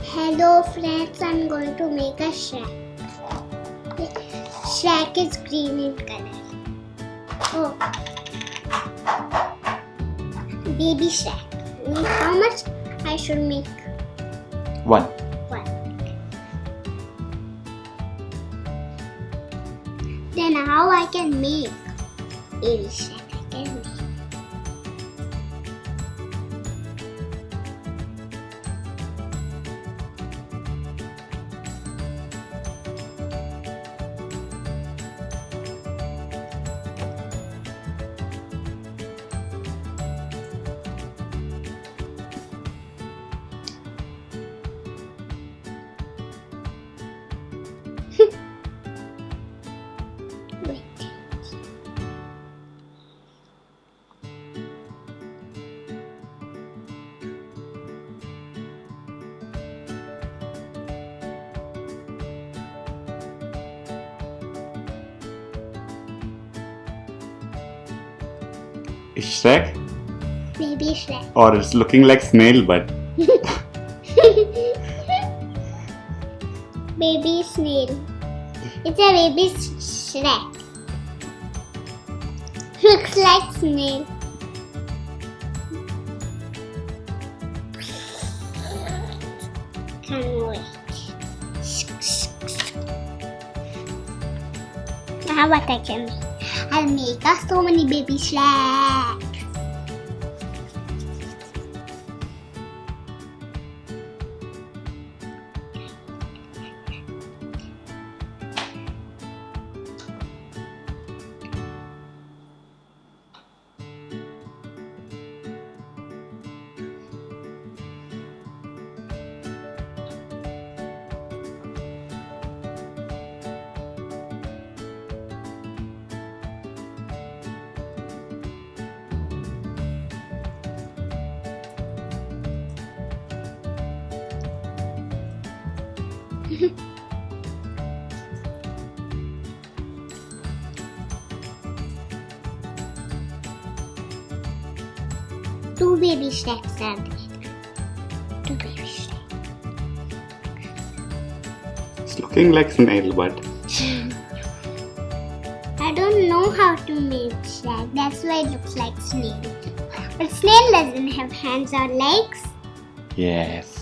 Hello friends, I'm going to make a Shrek. Shrek is green in color. Oh, baby Shrek. How much I should make? One. One. Then how I can make baby Shrek? I can make. Wait. Is Shrek? Baby Shrek. Or it's looking like snail, but Baby snail. It's a baby Shrek. Looks like snail. Can't wait. Now what I can make? I'll make us so many baby Shrek. Two baby Shreks are there. Two baby Shrek. it's looking like snail, but I don't know how to make Shrek. That's why it looks like snail. But snail doesn't have hands or legs. yes.